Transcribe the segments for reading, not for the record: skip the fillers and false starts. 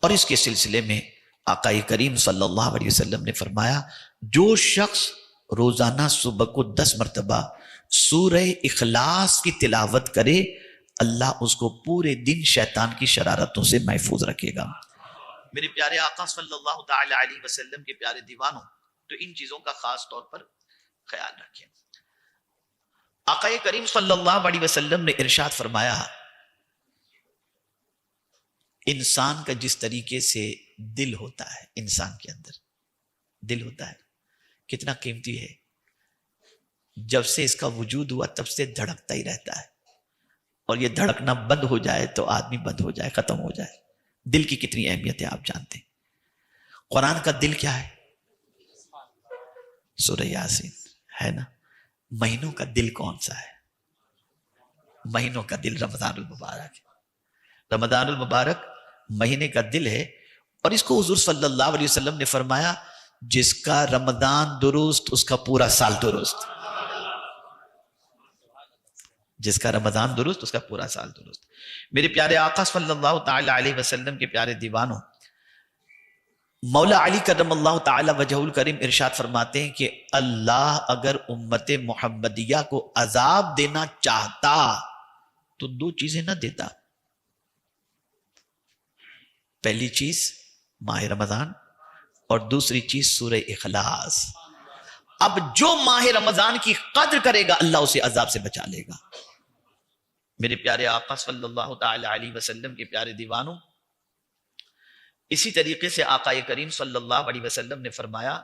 اور اس کے سلسلے میں آقا کریم صلی اللہ علیہ وسلم نے فرمایا جو شخص روزانہ صبح کو 10 مرتبہ سورہ اخلاص کی تلاوت کرے اللہ اس کو پورے دن شیطان کی شرارتوں سے محفوظ رکھے گا۔ میرے پیارے آقا صلی اللہ تعالی علیہ وسلم کے پیارے دیوانوں، تو ان چیزوں کا خاص طور پر خیال رکھیں۔ آقا کریم صلی اللہ علیہ وسلم نے ارشاد فرمایا انسان کا جس طریقے سے دل ہوتا ہے، انسان کے اندر دل ہوتا ہے، کتنا قیمتی ہے، جب سے اس کا وجود ہوا تب سے دھڑکتا ہی رہتا ہے، اور یہ دھڑکنا بند ہو جائے تو آدمی بند ہو جائے، ختم ہو جائے۔ دل کی کتنی اہمیت ہے آپ جانتے ہیں۔ قرآن کا دل کیا ہے؟ سورہ یاسین ہے نا۔ مہینوں کا دل کون سا ہے؟ مہینوں کا دل رمضان المبارک ہے۔ رمضان المبارک مہینے کا دل ہے، اور اس کو حضور صلی اللہ علیہ وسلم نے فرمایا جس کا رمضان درست اس کا پورا سال درست، جس کا رمضان درست اس کا پورا سال درست۔ میرے پیارے آقا صلی اللہ تعالی علیہ وسلم کے پیارے دیوانوں، مولا علی کرم اللہ تعالی وجہ الکریم ارشاد فرماتے ہیں کہ اللہ اگر امت محمدیہ کو عذاب دینا چاہتا تو 2 چیزیں نہ دیتا۔ پہلی چیز ماہ رمضان، اور دوسری چیز سورہ اخلاص۔ اب جو ماہ رمضان کی قدر کرے گا اللہ اسے عذاب سے بچا لے گا۔ میرے پیارے آقا صلی اللہ تعالی علیہ وسلم کے پیارے دیوانوں، اسی طریقے سے آقا کریم صلی اللہ علیہ وسلم نے فرمایا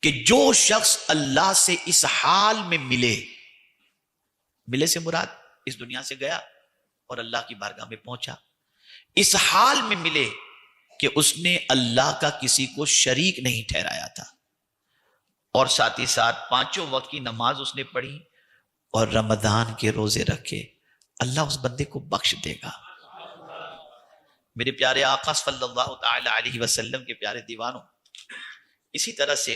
کہ جو شخص اللہ سے اس حال میں ملے سے مراد اس دنیا سے گیا اور اللہ کی بارگاہ میں پہنچا، اس حال میں ملے کہ اس نے اللہ کا کسی کو شریک نہیں ٹھہرایا تھا، اور ساتھ ہی ساتھ 5 وقت کی نماز اس نے پڑھی اور رمضان کے روزے رکھے، اللہ اس بندے کو بخش دے گا۔ میرے پیارے آقا صلی اللہ تعالی علیہ وسلم کے پیارے دیوانوں، اسی طرح سے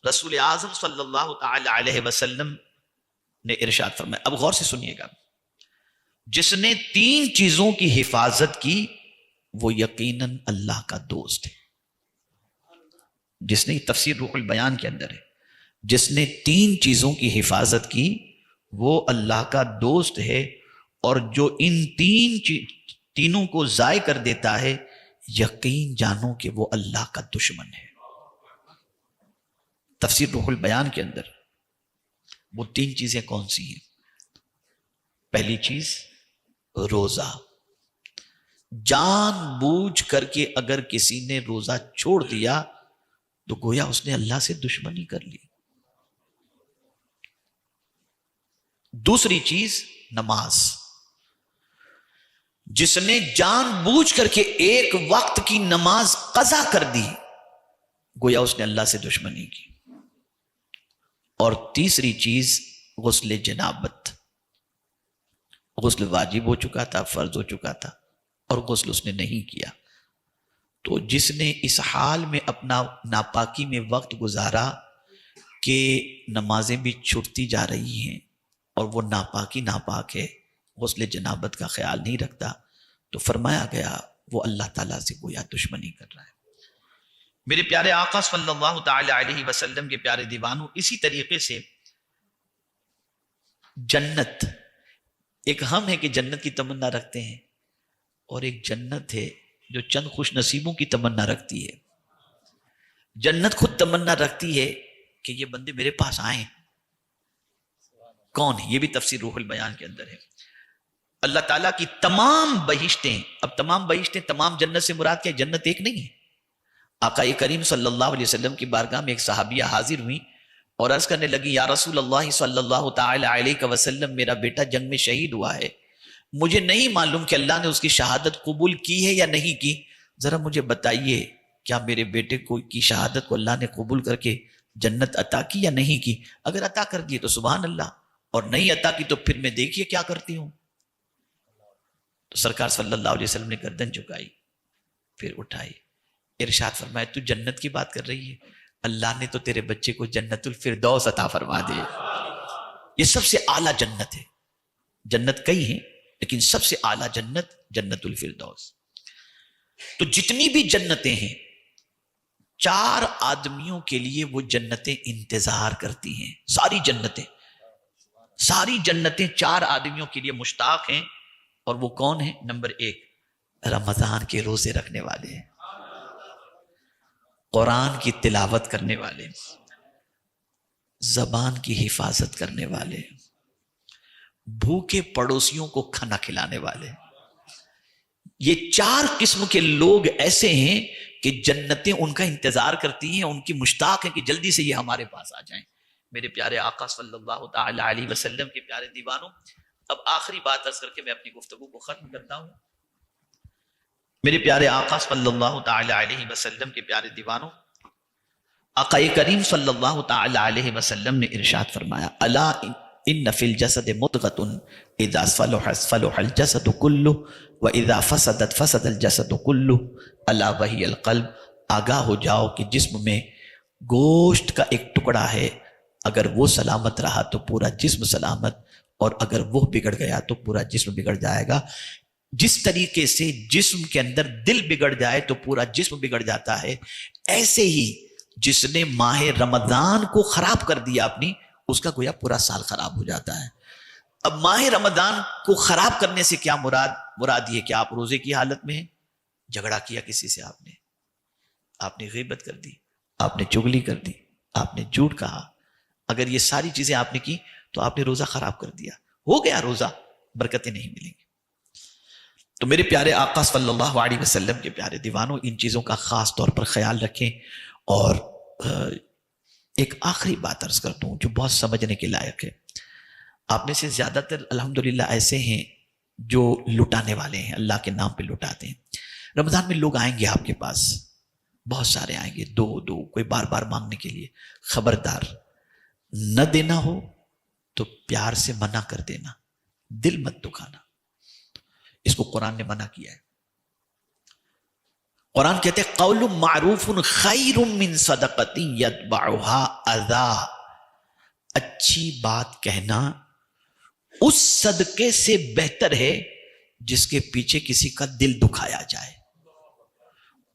رسول اعظم صلی اللہ تعالی علیہ وسلم نے ارشاد فرمایا، اب غور سے سنیے گا، جس نے 3 چیزوں کی حفاظت کی وہ یقیناً اللہ کا دوست ہے۔ جس نے، تفسیر روح البیان کے اندر ہے، جس نے 3 چیزوں کی حفاظت کی وہ اللہ کا دوست ہے، اور جو ان تینوں کو ضائع کر دیتا ہے یقین جانو کہ وہ اللہ کا دشمن ہے۔ تفسیر روح البیان کے اندر وہ 3 چیزیں کون سی ہیں؟ پہلی چیز روزہ، جان بوجھ کر کے اگر کسی نے روزہ چھوڑ دیا تو گویا اس نے اللہ سے دشمنی کر لی۔ دوسری چیز نماز، جس نے جان بوجھ کر کے ایک وقت کی نماز قضا کر دی گویا اس نے اللہ سے دشمنی کی۔ اور تیسری چیز غسل جنابت، غسل واجب ہو چکا تھا، فرض ہو چکا تھا، اور غسل اس نے نہیں کیا، تو جس نے اس حال میں اپنا ناپاکی میں وقت گزارا کہ نمازیں بھی چھوٹتی جا رہی ہیں اور وہ ناپاک ہے، غسل جنابت کا خیال نہیں رکھتا، تو فرمایا گیا وہ اللہ تعالیٰ سے گویا دشمنی کر رہا ہے۔ میرے پیارے آقا صلی اللہ تعالی علیہ وسلم کے پیارے دیوانوں، اسی طریقے سے جنت، ایک ہم ہے کہ جنت کی تمنا رکھتے ہیں، اور ایک جنت ہے جو چند خوش نصیبوں کی تمنا رکھتی ہے۔ جنت خود تمنا رکھتی ہے کہ یہ بندے میرے پاس آئیں۔ کون ہے؟ یہ بھی تفسیر روح البیان کے اندر ہے۔ اللہ تعالیٰ کی تمام بہشتیں، اب تمام بہشتیں، تمام جنت سے مراد کیا؟ جنت ایک نہیں ہے۔ آقا کریم صلی اللہ علیہ وسلم کی بارگاہ میں ایک صحابیہ حاضر ہوئی اور عرض کرنے لگی، یا رسول اللہ صلی اللہ تعالی علیہ وسلم، میرا بیٹا جنگ میں شہید ہوا ہے، مجھے نہیں معلوم کہ اللہ نے اس کی شہادت قبول کی ہے یا نہیں کی، ذرا مجھے بتائیے کیا میرے بیٹے کو کی شہادت کو اللہ نے قبول کر کے جنت عطا کی یا نہیں کی؟ اگر عطا کر دی تو سبحان اللہ، اور نہیں عطا کی تو پھر میں دیکھیے کیا کرتی ہوں۔ تو سرکار صلی اللہ علیہ وسلم نے گردن جھکائی، پھر اٹھائی، ارشاد فرمایا، تو جنت کی بات کر رہی ہے، اللہ نے تو تیرے بچے کو جنت الفردوس عطا فرما دی۔ یہ سب سے اعلیٰ جنت ہے۔ جنت کئی ہیں، لیکن سب سے اعلیٰ جنت جنت الفردوس. تو جتنی بھی جنتیں ہیں 4 آدمیوں کے لیے وہ جنتیں انتظار کرتی ہیں. ساری جنتیں 4 آدمیوں کے لیے مشتاق ہیں. اور وہ کون ہیں؟ نمبر 1 رمضان کے روزے رکھنے والے ہیں، قرآن کی تلاوت کرنے والے، زبان کی حفاظت کرنے والے، بھوکے پڑوسیوں کو کھانا کھلانے والے. یہ 4 قسم کے لوگ ایسے ہیں کہ جنتیں ان کا انتظار کرتی ہیں، ان کی مشتاق ہیں کہ جلدی سے یہ ہمارے پاس آ جائیں. میرے پیارے آقا صلی اللہ تعالی علیہ وسلم کے پیارے دیوانوں، اب آخری بات عرض کر کے میں اپنی گفتگو کو ختم کرتا ہوں. میرے پیارے آقا صلی اللہ تعالی علیہ وسلم کے پیارے دیوانوں، آقا کریم صلی اللہ تعالی علیہ وسلم نے ارشاد فرمایا، الا ان فی الجسد مضغۃ اذا صلح الجسد کلہ واذا فسدت فسد الجسد کلہ الا وہی القلب. آگاہ ہو جاؤ کہ جسم میں گوشت کا ایک ٹکڑا ہے، اگر وہ سلامت رہا تو پورا جسم سلامت، اور اگر وہ بگڑ گیا تو پورا جسم بگڑ جائے گا. جس طریقے سے جسم کے اندر دل بگڑ جائے تو پورا جسم بگڑ جاتا ہے، ایسے ہی جس نے ماہ رمضان کو خراب کر دیا اپنی، اس کا گویا پورا سال خراب ہو جاتا ہے. اب ماہ رمضان کو خراب کرنے سے کیا مراد یہ کہ آپ روزے کی حالت میں ہیں، جھگڑا کیا کسی سے، آپ نے غیبت کر دی، آپ نے چغلی کر دی، آپ نے جھوٹ کہا، اگر یہ ساری چیزیں آپ نے کی تو آپ نے روزہ خراب کر دیا، ہو گیا روزہ، برکتیں نہیں ملیں گی. تو میرے پیارے آقا صلی اللہ علیہ وسلم کے پیارے دیوانوں، ان چیزوں کا خاص طور پر خیال رکھیں. اور ایک آخری بات عرض کرتا ہوں جو بہت سمجھنے کے لائق ہے. آپ میں سے زیادہ تر الحمدللہ ایسے ہیں جو لٹانے والے ہیں، اللہ کے نام پہ لٹاتے ہیں. رمضان میں لوگ آئیں گے آپ کے پاس، بہت سارے آئیں گے، دو کوئی بار بار مانگنے کے لیے. خبردار، نہ دینا ہو تو پیار سے منع کر دینا، دل مت دکھانا. اس کو قرآن نے منع کیا ہے. قرآن کہتے ہیں قول معروف خیر من صدقۃ یتبعها اذی. اچھی بات کہنا اس صدقے سے بہتر ہے جس کے پیچھے کسی کا دل دکھایا جائے.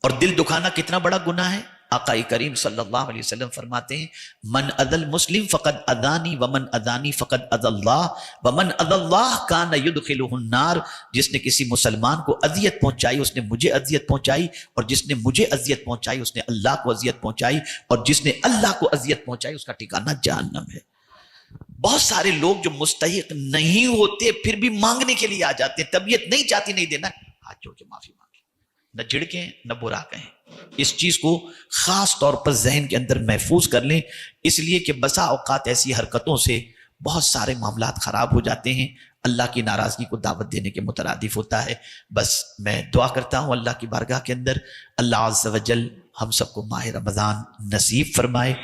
اور دل دکھانا کتنا بڑا گناہ ہے. آقا کریم صلی اللہ علیہ وسلم فرماتے ہیں من اذى المسلم فقد اذانی ومن اذانی فقد اذى اللہ ومن اذى اللہ کان يدخلہ النار. جس نے کسی مسلمان کو اذیت پہنچائی اس نے مجھے اذیت پہنچائی، اور جس نے مجھے اذیت پہنچائی اس نے اللہ کو اذیت پہنچائی، اور جس نے اللہ کو اذیت پہنچائی اس کا ٹھکانہ جہنم ہے. بہت سارے لوگ جو مستحق نہیں ہوتے پھر بھی مانگنے کے لیے آ جاتے ہیں، طبیعت نہیں چاہتی نہیں دینا، ہاتھ جوڑ کے معافی مانگیں، نہ جھڑکیں نہ برا کہیں. اس چیز کو خاص طور پر ذہن کے اندر محفوظ کر لیں، اس لیے کہ بسا اوقات ایسی حرکتوں سے بہت سارے معاملات خراب ہو جاتے ہیں، اللہ کی ناراضگی کو دعوت دینے کے مترادف ہوتا ہے. بس میں دعا کرتا ہوں اللہ کی بارگاہ کے اندر اللہ عز و جل ہم سب کو ماہ رمضان نصیب فرمائے.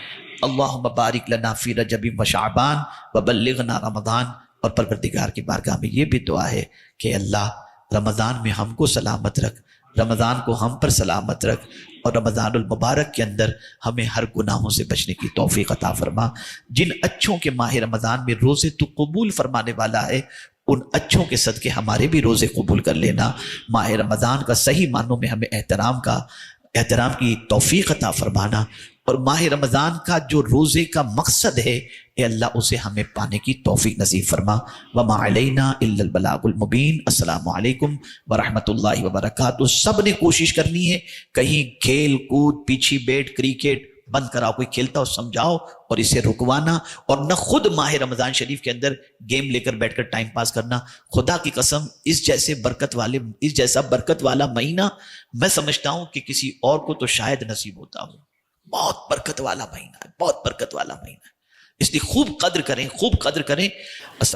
اللہم بارک لنا فی رجب و شعبان وبلغنا رمضان. اور پروردگار کی بارگاہ میں یہ بھی دعا ہے کہ اللہ رمضان میں ہم کو سلامت رکھ، رمضان کو ہم پر سلامت رکھ، اور رمضان المبارک کے اندر ہمیں ہر گناہوں سے بچنے کی توفیق عطا فرما. جن اچھوں کے ماہ رمضان میں روزے تو قبول فرمانے والا ہے، ان اچھوں کے صدقے ہمارے بھی روزے قبول کر لینا. ماہ رمضان کا صحیح معنوں میں ہمیں احترام کی توفیق عطا فرمانا. اور ماہ رمضان کا جو روزے کا مقصد ہے، اے اللہ اسے ہمیں پانے کی توفیق نصیب فرما. وما علینا الا البلاغ المبین. السلام علیکم ورحمۃ اللہ وبرکاتہ. سب نے کوشش کرنی ہے کہیں کھیل کود پیچھے بیٹھ کرکٹ بند کراؤ، کوئی کھیلتا ہو سمجھاؤ اور اسے رکوانا، اور نہ خود ماہ رمضان شریف کے اندر گیم لے کر بیٹھ کر ٹائم پاس کرنا. خدا کی قسم اس جیسا برکت والا مہینہ میں سمجھتا ہوں کہ کسی اور کو تو شاید نصیب ہوتا ہو. بہت برکت والا مہینہ ہے، بہت برکت والا مہینہ ہے، اس لیے خوب قدر کریں.